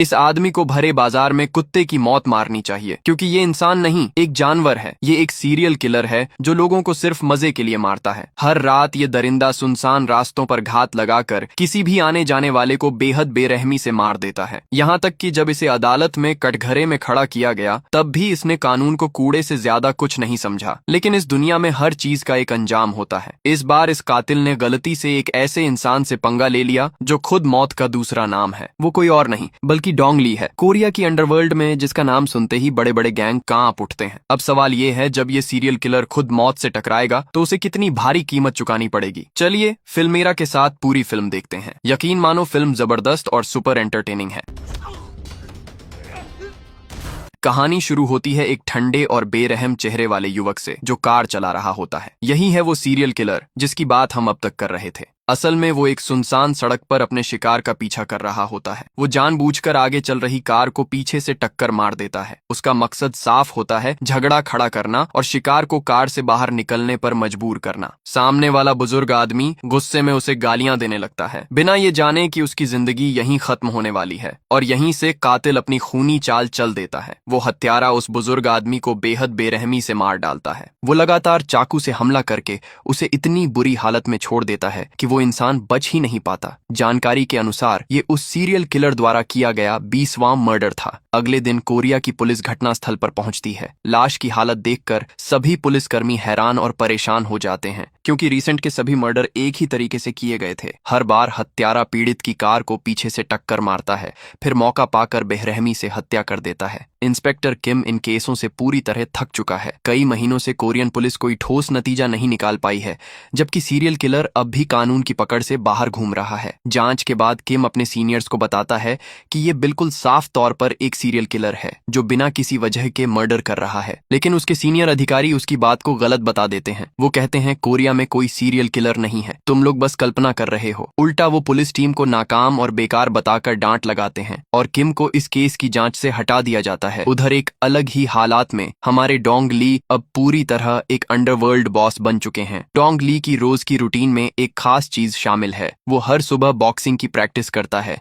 इस आदमी को भरे बाजार में कुत्ते की मौत मारनी चाहिए, क्योंकि ये इंसान नहीं, एक जानवर है। ये एक सीरियल किलर है जो लोगों को सिर्फ मजे के लिए मारता है। हर रात ये दरिंदा सुनसान रास्तों पर घात लगाकर किसी भी आने जाने वाले को बेहद बेरहमी से मार देता है। यहाँ तक कि जब इसे अदालत में कटघरे में खड़ा किया गया तब भी इसने कानून को कूड़े से ज्यादा कुछ नहीं समझा। लेकिन इस दुनिया में हर चीज का एक अंजाम होता है। इस बार इस कातिल ने गलती से एक ऐसे इंसान से पंगा ले लिया जो खुद मौत का दूसरा नाम है। वो कोई और नहीं बल्कि डोंग ली है, कोरिया की अंडरवर्ल्ड में जिसका नाम सुनते ही बड़े बड़े गैंग कांप उठते हैं। अब सवाल ये है, जब ये सीरियल किलर खुद मौत से टकराएगा तो उसे कितनी भारी कीमत चुकानी पड़ेगी। चलिए फिल्मेरा के साथ पूरी फिल्म देखते हैं। यकीन मानो फिल्म जबरदस्त और सुपर एंटरटेनिंग है। कहानी शुरू होती है एक ठंडे और बेरहम चेहरे वाले युवक से जो कार चला रहा होता है। यही है वो सीरियल किलर जिसकी बात हम अब तक कर रहे थे। असल में वो एक सुनसान सड़क पर अपने शिकार का पीछा कर रहा होता है। वो जानबूझकर आगे चल रही कार को पीछे से टक्कर मार देता है। उसका मकसद साफ होता है, झगड़ा खड़ा करना और शिकार को कार से बाहर निकलने पर मजबूर करना। सामने वाला बुजुर्ग आदमी गुस्से में उसे गालियां देने लगता है, बिना ये जाने कि उसकी जिंदगी यहीं खत्म होने वाली है। और यहीं से कातिल अपनी खूनी चाल चल देता है। वो हत्यारा उस बुजुर्ग आदमी को बेहद बेरहमी से मार डालता है। वो लगातार चाकू से हमला करके उसे इतनी बुरी हालत में छोड़ देता है कि वो इंसान बच ही नहीं पाता। जानकारी के अनुसार ये उस सीरियल किलर द्वारा किया गया 20वां मर्डर था। अगले दिन कोरिया की पुलिस घटनास्थल पर पहुंचती है। लाश की हालत देखकर सभी पुलिसकर्मी हैरान और परेशान हो जाते हैं, क्योंकि रिसेंट के सभी मर्डर एक ही तरीके से किए गए थे। हर बार हत्यारा पीड़ित की कार को पीछे से टक्कर मारता है, फिर मौका पाकर बेरहमी से हत्या कर देता है। इंस्पेक्टर किम इन केसों से पूरी तरह थक चुका है। कई महीनों से कोरियन पुलिस कोई ठोस नतीजा नहीं निकाल पाई है, जबकि सीरियल किलर अब भी कानून की पकड़ से बाहर घूम रहा है। जांच के बाद किम अपने सीनियर्स को बताता है कि ये बिल्कुल साफ तौर पर एक सीरियल किलर है जो बिना किसी वजह के मर्डर कर रहा है। लेकिन उसके सीनियर अधिकारी उसकी बात को गलत बता देते हैं। वो कहते हैं कोरिया में कोई सीरियल किलर नहीं है, तुम लोग बस कल्पना कर रहे हो। उल्टा वो पुलिस टीम को नाकाम और बेकार बताकर डांट लगाते हैं और किम को इस केस की जांच से हटा दिया जाता है। उधर एक अलग ही हालात में हमारे डोंग ली अब पूरी तरह एक अंडरवर्ल्ड बॉस बन चुके हैं। डोंग ली की रोज की रूटीन में एक खास चीज शामिल है। वो हर सुबह बॉक्सिंग की प्रैक्टिस करता है,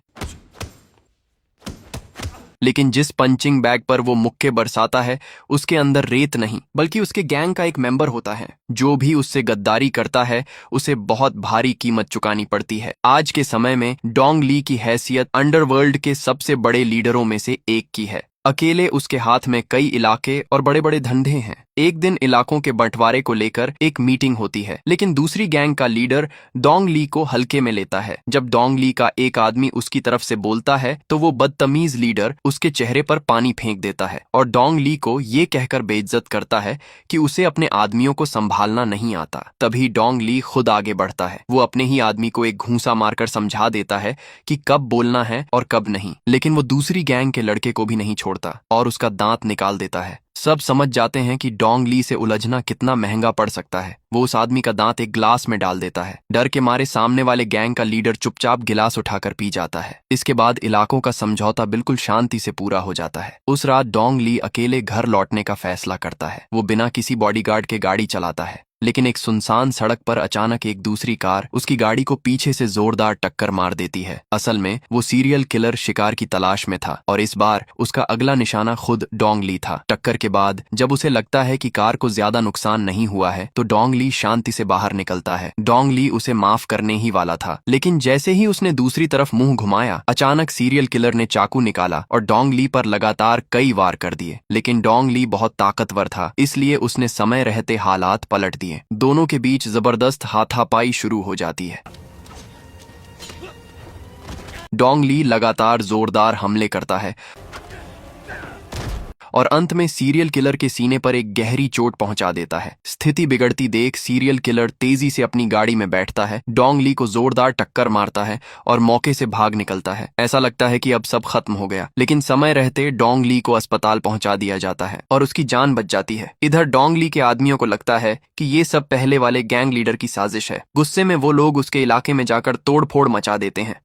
लेकिन जिस पंचिंग बैग पर वो मुक्के बरसाता है उसके अंदर रेत नहीं बल्कि उसके गैंग का एक मेंबर होता है। जो भी उससे गद्दारी करता है उसे बहुत भारी कीमत चुकानी पड़ती है। आज के समय में डोंग ली की हैसियत अंडरवर्ल्ड के सबसे बड़े लीडरों में से एक की है। अकेले उसके हाथ में कई इलाके और बड़े बड़े धंधे हैं। एक दिन इलाकों के बंटवारे को लेकर एक मीटिंग होती है, लेकिन दूसरी गैंग का लीडर डोंग ली को हल्के में लेता है। जब डोंग ली का एक आदमी उसकी तरफ से बोलता है तो वो बदतमीज लीडर उसके चेहरे पर पानी फेंक देता है और डोंग ली को ये कहकर बेइज्जत करता है कि उसे अपने आदमियों को संभालना नहीं आता। तभी डोंग ली खुद आगे बढ़ता है। वो अपने ही आदमी को एक घूंसा मारकर समझा देता है कि कब बोलना है और कब नहीं। लेकिन वो दूसरी गैंग के लड़के को भी नहीं छोड़ता और उसका दांत निकाल देता है। सब समझ जाते हैं कि डोंग ली से उलझना कितना महंगा पड़ सकता है। वो उस आदमी का दांत एक गिलास में डाल देता है। डर के मारे सामने वाले गैंग का लीडर चुपचाप गिलास उठाकर पी जाता है। इसके बाद इलाकों का समझौता बिल्कुल शांति से पूरा हो जाता है। उस रात डोंग ली अकेले घर लौटने का फैसला करता है। वो बिना किसी बॉडीगार्ड के गाड़ी चलाता है, लेकिन एक सुनसान सड़क पर अचानक एक दूसरी कार उसकी गाड़ी को पीछे से जोरदार टक्कर मार देती है। असल में वो सीरियल किलर शिकार की तलाश में था और इस बार उसका अगला निशाना खुद डोंग ली था। टक्कर के बाद जब उसे लगता है कि कार को ज्यादा नुकसान नहीं हुआ है तो डोंग ली शांति से बाहर निकलता है। डोंग ली उसे माफ करने ही वाला था, लेकिन जैसे ही उसने दूसरी तरफ मुंह घुमाया अचानक सीरियल किलर ने चाकू निकाला और डोंग ली पर लगातार कई वार कर दिए। लेकिन डोंग ली बहुत ताकतवर था, इसलिए उसने समय रहते हालात पलट दिए। दोनों के बीच जबरदस्त हाथापाई शुरू हो जाती है। डोंग ली लगातार जोरदार हमले करता है और अंत में सीरियल किलर के सीने पर एक गहरी चोट पहुंचा देता है। स्थिति बिगड़ती देख सीरियल किलर तेजी से अपनी गाड़ी में बैठता है, डोंग ली को जोरदार टक्कर मारता है और मौके से भाग निकलता है। ऐसा लगता है कि अब सब खत्म हो गया, लेकिन समय रहते डोंग ली को अस्पताल पहुंचा दिया जाता है और उसकी जान बच जाती है। इधर डोंग ली के आदमियों को लगता है कि ये सब पहले वाले गैंग लीडर की साजिश है। गुस्से में वो लोग उसके इलाके में जाकर तोड़फोड़ मचा देते हैं।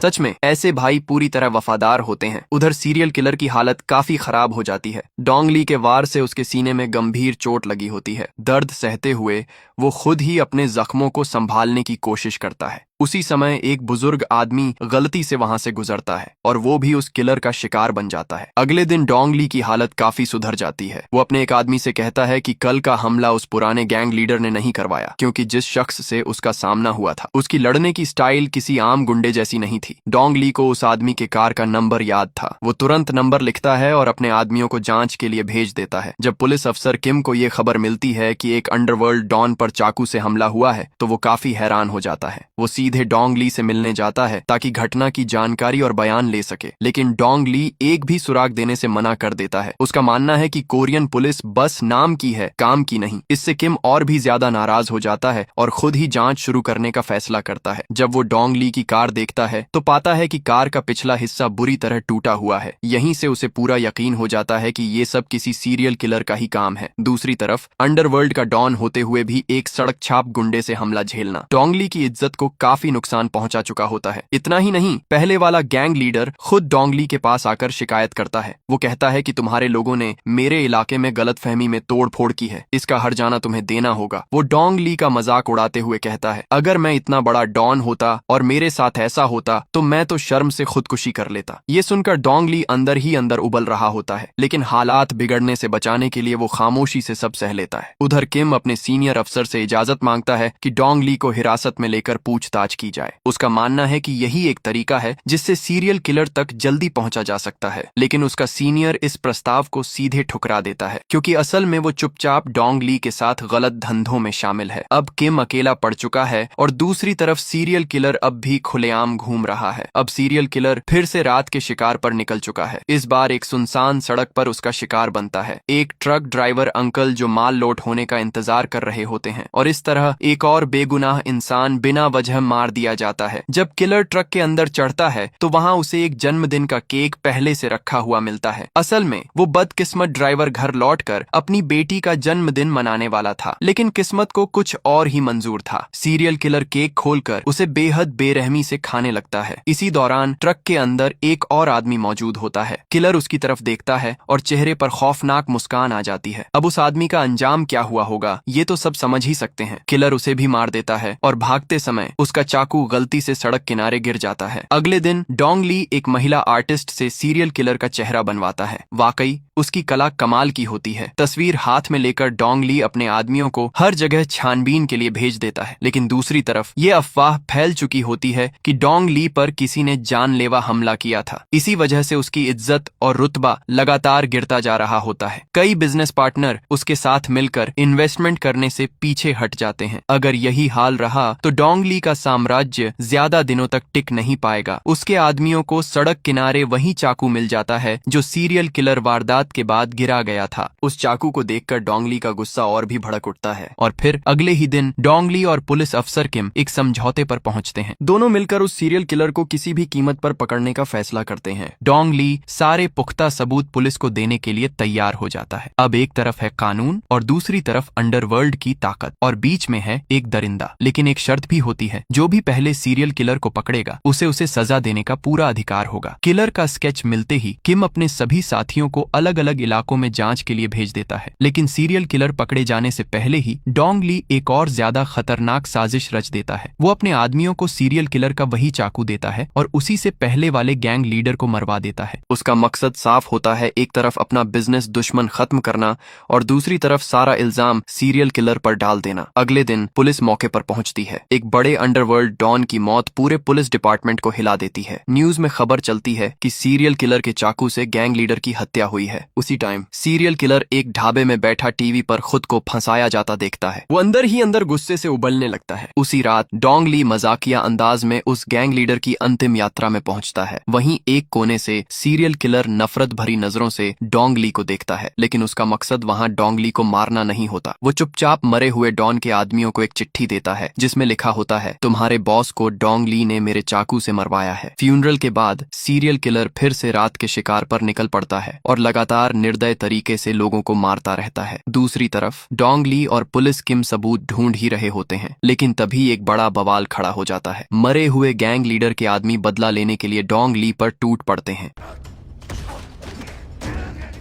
सच में ऐसे भाई पूरी तरह वफादार होते हैं। उधर सीरियल किलर की हालत काफी खराब हो जाती है। डोंग ली के वार से उसके सीने में गंभीर चोट लगी होती है। दर्द सहते हुए वो खुद ही अपने जख्मों को संभालने की कोशिश करता है। उसी समय एक बुजुर्ग आदमी गलती से वहां से गुजरता है और वो भी उस किलर का शिकार बन जाता है। अगले दिन डोंग ली की हालत काफी सुधर जाती है। वो अपने एक आदमी से कहता है कि कल का हमला उस पुराने गैंग लीडर ने नहीं करवाया, क्योंकि जिस शख्स से उसका सामना हुआ था उसकी लड़ने की स्टाइल किसी आम गुंडे जैसी नहीं थी। डोंग ली को उस आदमी के कार का नंबर याद था। वो तुरंत नंबर लिखता है और अपने आदमियों को जांच के लिए भेज देता है। जब पुलिस अफसर किम को ये खबर मिलती है कि एक अंडरवर्ल्ड डॉन पर चाकू से हमला हुआ है तो वो काफी हैरान हो जाता है। वो सीधे डोंग ली से मिलने जाता है ताकि घटना की जानकारी और बयान ले सके, लेकिन डोंग ली एक भी सुराग देने से मना कर देता है। उसका मानना है कि कोरियन पुलिस बस नाम की है, काम की नहीं। इससे किम और भी ज्यादा नाराज हो जाता है और खुद ही जांच शुरू करने का फैसला करता है। जब वो डोंग ली की कार देखता है तो पाता है कि कार का पिछला हिस्सा बुरी तरह टूटा हुआ है। यहीं से उसे पूरा यकीन हो जाता है कि ये सब किसी सीरियल किलर का ही काम है। दूसरी तरफ अंडरवर्ल्ड का डॉन होते हुए भी एक सड़क छाप गुंडे से हमला झेलना डोंग ली की इज्जत को काफी नुकसान पहुंचा चुका होता है। इतना ही नहीं, पहले वाला गैंग लीडर खुद डोंग ली के पास आकर शिकायत करता है। वो कहता है कि तुम्हारे लोगों ने मेरे इलाके में गलतफहमी में तोड़फोड़ की है, इसका हर्जाना तुम्हें देना होगा। वो डोंग ली का मजाक उड़ाते हुए कहता है, अगर मैं इतना बड़ा डॉन होता और मेरे साथ ऐसा होता तो मैं तो शर्म से खुदकुशी कर लेता। ये सुनकर डोंग ली अंदर ही अंदर उबल रहा होता है, लेकिन हालात बिगड़ने से बचाने के लिए वो खामोशी से सब सह लेता है। उधर किम अपने सीनियर अफसर से इजाजत मांगता है कि डोंग ली को हिरासत में लेकर पूछताछ की जाए। उसका मानना है कि यही एक तरीका है जिससे सीरियल किलर तक जल्दी पहुंचा जा सकता है, लेकिन उसका सीनियर इस प्रस्ताव को सीधे ठुकरा देता है, क्योंकि असल में वो चुपचाप डोंग ली के साथ गलत धंधों में शामिल है। अब किम अकेला पड़ चुका है और दूसरी तरफ सीरियल किलर अब भी खुलेआम घूम रहा है। अब सीरियल किलर फिर से रात के शिकार पर निकल चुका है। इस बार एक सुनसान सड़क पर उसका शिकार बनता है। एक ट्रक ड्राइवर अंकल जो माल लोड होने का इंतजार कर रहे होते हैं, और इस तरह एक और बेगुनाह इंसान बिना वजह मार दिया जाता है। जब किलर ट्रक के अंदर चढ़ता है तो वहां उसे एक जन्मदिन का केक पहले से रखा हुआ मिलता है। असल में वो बदकिस्मत ड्राइवर घर लौटकर अपनी बेटी का जन्मदिन मनाने वाला था, लेकिन किस्मत को कुछ और ही मंजूर था। सीरियल किलर केक खोलकर उसे बेहद बेरहमी से खाने लगता है। इसी दौरान ट्रक के अंदर एक और आदमी मौजूद होता है। किलर उसकी तरफ देखता है और चेहरे पर खौफनाक मुस्कान आ जाती है। अब उस आदमी का अंजाम क्या हुआ होगा ये तो सब समझ ही सकते हैं। किलर उसे भी मार देता है और भागते समय उसका चाकू गलती से सड़क किनारे गिर जाता है। अगले दिन डोंग ली एक महिला आर्टिस्ट से सीरियल किलर का चेहरा बनवाता है। वाकई उसकी कला कमाल की होती है। तस्वीर हाथ में लेकर डोंग ली अपने आदमियों को हर जगह छानबीन के लिए भेज देता है, लेकिन दूसरी तरफ ये अफवाह फैल चुकी होती है कि डोंग ली पर किसी ने जानलेवा हमला किया था। इसी वजह से उसकी इज्जत और रुतबा लगातार गिरता जा रहा होता है। कई बिजनेस पार्टनर उसके साथ मिलकर इन्वेस्टमेंट करने से पीछे हट जाते हैं। अगर यही हाल रहा तो डोंग ली का साम्राज्य ज्यादा दिनों तक टिक नहीं पाएगा। उसके आदमियों को सड़क किनारे वही चाकू मिल जाता है जो सीरियल किलर वारदात के बाद गिरा गया था। उस चाकू को देखकर डोंग ली का गुस्सा और भी भड़क उठता है और फिर अगले ही दिन डोंग ली और पुलिस अफसर किम एक समझौते पर पहुंचते हैं। दोनों मिलकर उस सीरियल किलर को किसी भी कीमत पर पकड़ने का फैसला करते हैं। डोंग ली सारे पुख्ता सबूत पुलिस को देने के लिए तैयार हो जाता है। अब एक तरफ है कानून और दूसरी तरफ अंडरवर्ल्ड की ताकत, और बीच में है एक दरिंदा। लेकिन एक शर्त भी होती है, जो भी पहले सीरियल किलर को पकड़ेगा उसे सजा देने का पूरा अधिकार होगा। किलर का स्केच मिलते ही किम अपने सभी साथियों को अलग अलग इलाकों में जांच के लिए भेज देता है, लेकिन सीरियल किलर पकड़े जाने से पहले ही डोंग ली एक और ज्यादा खतरनाक साजिश रच देता है। वो अपने आदमियों को सीरियल किलर का वही चाकू देता है और उसी से पहले वाले गैंग लीडर को मरवा देता है। उसका मकसद साफ होता है, एक तरफ अपना बिजनेस दुश्मन खत्म करना और दूसरी तरफ सारा इल्जाम सीरियल किलर पर डाल देना। अगले दिन पुलिस मौके पर पहुंचती है। एक बड़े अंडरवर्ल्ड डॉन की मौत पूरे पुलिस डिपार्टमेंट को हिला देती है। न्यूज में खबर चलती है कि सीरियल किलर के चाकू से गैंग लीडर की हत्या हुई है। उसी टाइम सीरियल किलर एक ढाबे में बैठा टीवी पर खुद को फंसाया जाता देखता है। वो अंदर ही अंदर गुस्से से उबलने लगता है। उसी रात डोंग ली मजाकिया अंदाज में उस गैंग लीडर की अंतिम यात्रा में पहुंचता है। वहीं एक कोने से सीरियल किलर नफरत भरी नजरों से डोंग ली को देखता है, लेकिन उसका मकसद वहां डोंग ली को मारना नहीं होता। वो चुपचाप मरे हुए डॉन के आदमियों को एक चिट्ठी देता है जिसमें लिखा होता है, तुम्हारे बॉस को डोंग ली ने मेरे चाकू से मरवाया है। फ्यूनरल के बाद सीरियल किलर फिर से रात के शिकार पर निकल पड़ता है और लगातार निर्दय तरीके से लोगों को मारता रहता है। दूसरी तरफ डोंग ली और पुलिस किम सबूत ढूंढ ही रहे होते हैं, लेकिन तभी एक बड़ा बवाल खड़ा हो जाता है। मरे हुए गैंग लीडर के आदमी बदला लेने के लिए डोंग ली पर टूट पड़ते हैं।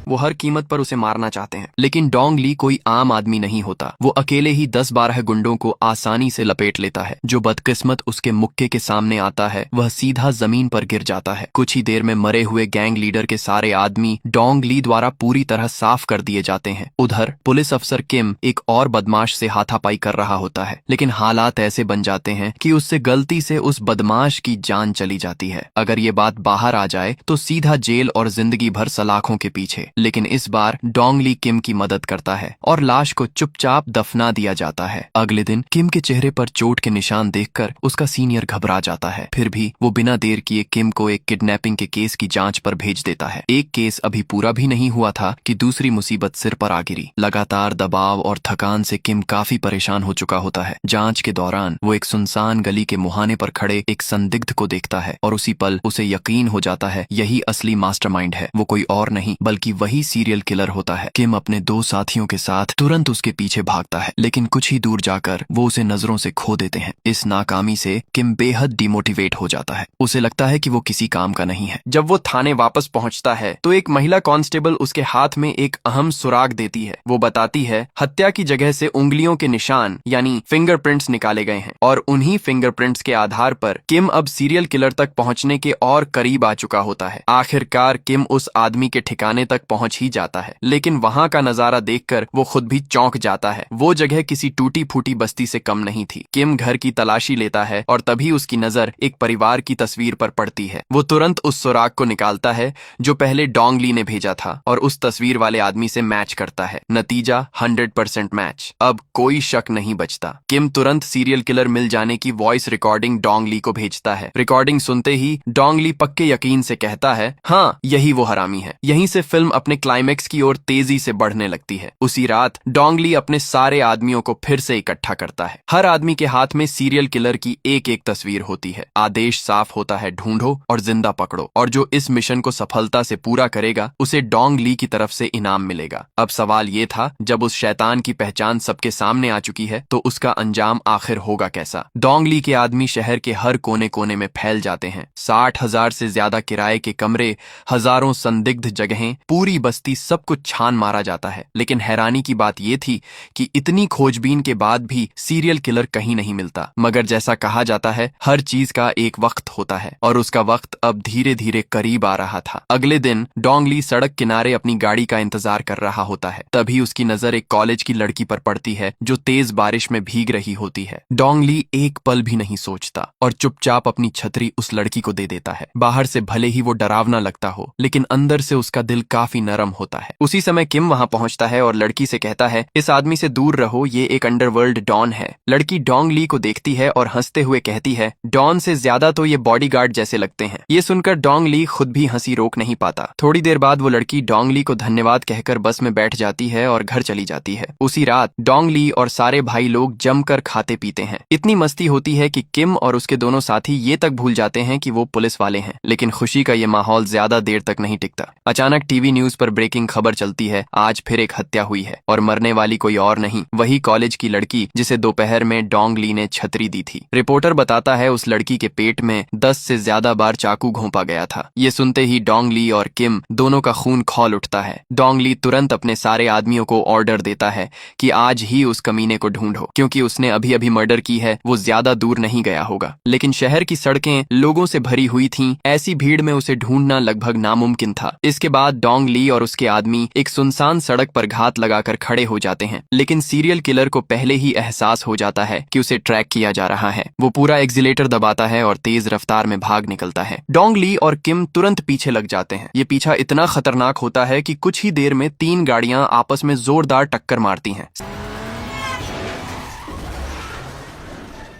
वो हर कीमत पर उसे मारना चाहते हैं, लेकिन डोंग ली कोई आम आदमी नहीं होता। वो अकेले ही 10-12 गुंडों को आसानी से लपेट लेता है। जो बदकिस्मत उसके मुक्के के सामने आता है वह सीधा जमीन पर गिर जाता है। कुछ ही देर में मरे हुए गैंग लीडर के सारे आदमी डोंग ली द्वारा पूरी तरह साफ कर दिए जाते हैं। उधर पुलिस अफसर किम एक और बदमाश से हाथापाई कर रहा होता है, लेकिन हालात ऐसे बन जाते हैं कि उससे गलती से उस बदमाश की जान चली जाती है। अगर ये बात बाहर आ जाए तो सीधा जेल और जिंदगी भर सलाखों के पीछे। लेकिन इस बार डोंग ली किम की मदद करता है और लाश को चुपचाप दफना दिया जाता है। अगले दिन किम के चेहरे पर चोट के निशान देखकर उसका सीनियर घबरा जाता है। फिर भी वो बिना देर किए किम को एक किडनैपिंग के केस की जांच पर भेज देता है। एक केस अभी पूरा भी नहीं हुआ था कि दूसरी मुसीबत सिर पर आ गिरी। लगातार दबाव और थकान से किम काफी परेशान हो चुका होता है। जांच के दौरान वो एक सुनसान गली के मुहाने पर खड़े एक संदिग्ध को देखता है और उसी पल उसे यकीन हो जाता है यही असली मास्टरमाइंड है। वो कोई और नहीं बल्कि वही सीरियल किलर होता है। किम अपने 2 साथियों के साथ तुरंत उसके पीछे भागता है, लेकिन कुछ ही दूर जाकर वो उसे नजरों से खो देते हैं। इस नाकामी से किम बेहद डिमोटिवेट हो जाता है। उसे लगता है कि वो किसी काम का नहीं है। जब वो थाने वापस पहुंचता है तो एक महिला कांस्टेबल उसके हाथ में एक अहम सुराग देती है। वो बताती है हत्या की जगह से उंगलियों के निशान यानी फिंगरप्रिंट्स निकाले गए हैं और उन्हीं फिंगरप्रिंट्स के आधार पर किम अब सीरियल किलर तक पहुंचने के और करीब आ चुका होता है। आखिरकार किम उस आदमी के ठिकाने तक पहुंच ही जाता है, लेकिन वहां का नजारा देखकर वो खुद भी चौंक जाता है। वो जगह किसी टूटी फूटी बस्ती से कम नहीं थी। किम घर की तलाशी लेता है और तभी उसकी नजर एक परिवार की तस्वीर पर पड़ती है। वो तुरंत उस सुराग को निकालता है जो पहले डोंग ली ने भेजा था और उस तस्वीर वाले आदमी से मैच करता है। नतीजा 100% मैच। अब कोई शक नहीं बचता। किम तुरंत सीरियल किलर मिल जाने की वॉइस रिकॉर्डिंग डोंग ली को भेजता है। रिकॉर्डिंग सुनते ही डोंग ली पक्के यकीन से कहता है, हाँ यही वो हरामी है। यहीं से फिल्म अपने क्लाइमेक्स की ओर तेजी से बढ़ने लगती है। उसी रात डोंग ली अपने सारे आदमियों को फिर से इकट्ठा करता है। हर आदमी के हाथ में सीरियल किलर की एक एक तस्वीर होती है। आदेश साफ होता है, ढूंढो और जिंदा पकड़ो, और जो इस मिशन को सफलता से पूरा करेगा उसे डोंग ली की तरफ से इनाम मिलेगा। अब सवाल ये था, जब उस शैतान की पहचान सबके सामने आ चुकी है तो उसका अंजाम आखिर होगा कैसा। डोंग ली के आदमी शहर के हर कोने कोने में फैल जाते हैं। 60,000 से ज्यादा किराए के कमरे, हजारों संदिग्ध जगहें, पूरी बस्ती, सब कुछ छान मारा जाता है। लेकिन हैरानी की बात यह थी कि इतनी खोजबीन के बाद भी सीरियल किलर कहीं नहीं मिलता। मगर जैसा कहा जाता है हर चीज का एक वक्त होता है और उसका वक्त अब धीरे धीरे करीब आ रहा था। अगले दिन डोंग ली सड़क किनारे अपनी गाड़ी का इंतजार कर रहा होता है। तभी उसकी नजर एक कॉलेज की लड़की पर पड़ती है जो तेज बारिश में भीग रही होती है। डोंग ली एक पल भी नहीं सोचता और चुपचाप अपनी छतरी उस लड़की को दे देता है। बाहर से भले ही वो डरावना लगता हो, लेकिन अंदर से उसका दिल काफी नरम होता है। उसी समय किम वहां पहुंचता है और लड़की से कहता है, इस आदमी से दूर रहो, ये एक अंडरवर्ल्ड डॉन है। लड़की डोंग ली को देखती है और हंसते हुए कहती है, डॉन से ज्यादा तो ये बॉडीगार्ड जैसे लगते हैं। ये सुनकर डोंग ली खुद भी हंसी रोक नहीं पाता। थोड़ी देर बाद वो लड़की डोंग ली को धन्यवाद कहकर बस में बैठ जाती है और घर चली जाती है। उसी रात डोंग ली और सारे भाई लोग जमकर खाते पीते हैं। इतनी मस्ती होती है कि किम और उसके दोनों साथी ये तक भूल जाते हैं कि वो पुलिस वाले हैं। लेकिन खुशी का ये माहौल ज्यादा देर तक नहीं टिकता। अचानक टीवी न्यूज पर ब्रेकिंग खबर चलती है, आज फिर एक हत्या हुई है और मरने वाली कोई और नहीं, वही कॉलेज की लड़की जिसे दोपहर में डोंग ली ने छतरी दी थी। रिपोर्टर बताता है उस लड़की के पेट में 10 से ज्यादा बार चाकू घोंपा गया था। ये सुनते ही डोंग ली और किम दोनों का खून खौल उठता है। डोंग ली तुरंत अपने सारे आदमियों को ऑर्डर देता है कि आज ही उस कमीने को ढूंढो, क्योंकि उसने अभी अभी मर्डर की है, वो ज्यादा दूर नहीं गया होगा। लेकिन शहर की सड़कें लोगों से भरी हुई थीं, ऐसी भीड़ में उसे ढूंढना लगभग नामुमकिन था। इसके बाद डोंग ली और उसके आदमी एक सुनसान सड़क पर घात लगाकर खड़े हो जाते हैं। लेकिन सीरियल किलर को पहले ही एहसास हो जाता है कि उसे ट्रैक किया जा रहा है। वो पूरा एक्सीलेटर दबाता है और तेज रफ्तार में भाग निकलता है। डोंग ली और किम तुरंत पीछे लग जाते हैं। ये पीछा इतना खतरनाक होता है कि कुछ ही देर में 3 गाड़ियां आपस में जोरदार टक्कर मारती हैं।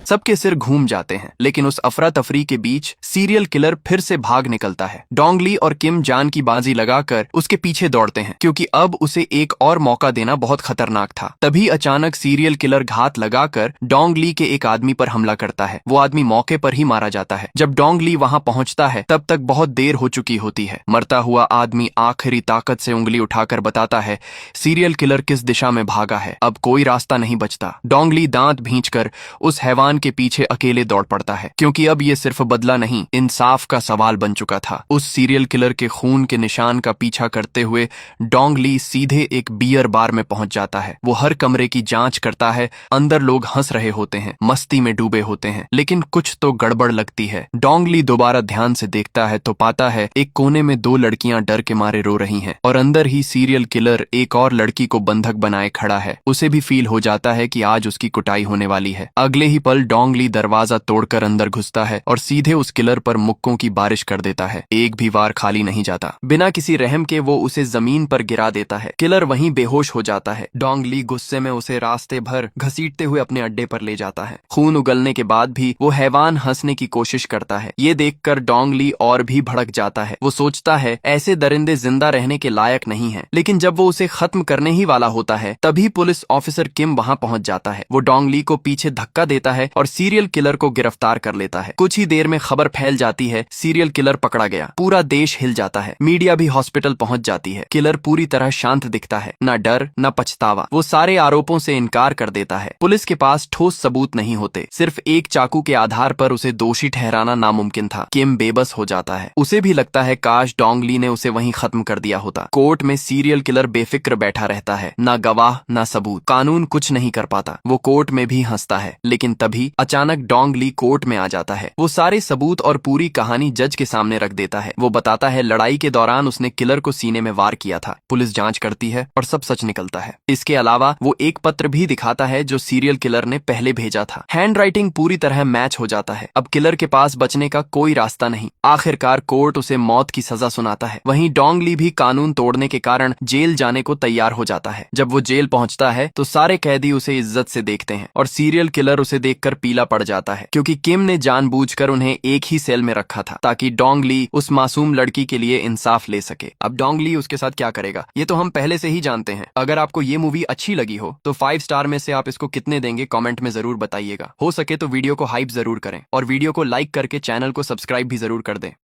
सबके सिर घूम जाते हैं, लेकिन उस अफरा तफरी के बीच सीरियल किलर फिर से भाग निकलता है। डोंग ली और किम जान की बाजी लगाकर उसके पीछे दौड़ते हैं, क्योंकि अब उसे एक और मौका देना बहुत खतरनाक था। तभी अचानक सीरियल किलर घात लगाकर डोंग ली के एक आदमी पर हमला करता है। वो आदमी मौके पर ही मारा जाता है। जब डोंग ली वहां पहुंचता है तब तक बहुत देर हो चुकी होती है। मरता हुआ आदमी आखिरी ताकत से उंगली उठाकर बताता है सीरियल किलर किस दिशा में भागा है। अब कोई रास्ता नहीं बचता। डोंग ली दांत भींचकर उस हैवान के पीछे अकेले दौड़ पड़ता है, क्योंकि अब ये सिर्फ बदला नहीं, इंसाफ का सवाल बन चुका था। उस सीरियल किलर के खून के निशान का पीछा करते हुए डोंग ली सीधे एक बियर बार में पहुंच जाता है। वो हर कमरे की जांच करता है। अंदर लोग हंस रहे होते हैं, मस्ती में डूबे होते हैं, लेकिन कुछ तो गड़बड़ लगती है। डोंग ली दोबारा ध्यान से देखता है तो पाता है एक कोने में दो लड़कियां डर के मारे रो रही हैं, और अंदर ही सीरियल किलर एक और लड़की को बंधक बनाए खड़ा है। उसे भी फील हो जाता है कि आज उसकी कुटाई होने वाली है। अगले ही पल डोंग ली दरवाजा तोड़कर अंदर घुसता है और सीधे उस किलर पर मुक्कों की बारिश कर देता है। एक भी वार खाली नहीं जाता। बिना किसी रहम के वो उसे जमीन पर गिरा देता है। किलर वहीं बेहोश हो जाता है। डोंग ली गुस्से में उसे रास्ते भर घसीटते हुए अपने अड्डे पर ले जाता है। खून उगलने के बाद भी वो हैवान हंसने की कोशिश करता है। ये देखकर डोंग ली और भी भड़क जाता है। वो सोचता है ऐसे दरिंदे जिंदा रहने के लायक नहीं है। लेकिन जब वो उसे खत्म करने ही वाला होता है तभी पुलिस ऑफिसर किम वहां पहुंच जाता है। वो डोंग ली को पीछे धक्का देता है और सीरियल किलर को गिरफ्तार कर लेता है। कुछ ही देर में खबर फैल जाती है, सीरियल किलर पकड़ा गया। पूरा देश हिल जाता है। मीडिया भी हॉस्पिटल पहुंच जाती है। किलर पूरी तरह शांत दिखता है, न डर न पछतावा। वो सारे आरोपों से इनकार कर देता है। पुलिस के पास ठोस सबूत नहीं होते, सिर्फ एक चाकू के आधार पर उसे दोषी ठहराना नामुमकिन था। किम बेबस हो जाता है। उसे भी लगता है काश डोंग ली ने उसे वहीं खत्म कर दिया होता। कोर्ट में सीरियल किलर बेफिक्र बैठा रहता है, ना गवाह ना सबूत। कानून कुछ नहीं कर पाता। वो कोर्ट में भी हंसता है, लेकिन तभी अचानक डोंग ली कोर्ट में आ जाता है। वो सारे सबूत और पूरी कहानी जज के सामने रख देता है। वो बताता है लड़ाई के दौरान उसने किलर को सीने में वार किया था। पुलिस जांच करती है और सब सच निकलता है। इसके अलावा वो एक पत्र भी दिखाता है जो सीरियल किलर ने पहले भेजा था। हैंडराइटिंग पूरी तरह मैच हो जाता है। अब किलर के पास बचने का कोई रास्ता नहीं। आखिरकार कोर्ट उसे मौत की सजा सुनाता है। वहीं डोंग ली भी कानून तोड़ने के कारण जेल जाने को तैयार हो जाता है। जब वो जेल पहुंचता है तो सारे कैदी उसे इज्जत से देखते हैं और सीरियल किलर उसे देखकर पीला पड़ जाता है, क्योंकि किम ने जानबूझकर उन्हें एक ही सेल में रखा था ताकि डोंग ली उस मासूम लड़की के लिए इंसाफ ले सके। अब डोंग ली उसके साथ क्या करेगा ये तो हम पहले से ही जानते हैं। अगर आपको ये मूवी अच्छी लगी हो तो 5 स्टार में से आप इसको कितने देंगे कमेंट में जरूर बताइएगा। हो सके तो वीडियो को हाइप जरूर करें और वीडियो को लाइक करके चैनल को सब्सक्राइब भी जरूर कर दें।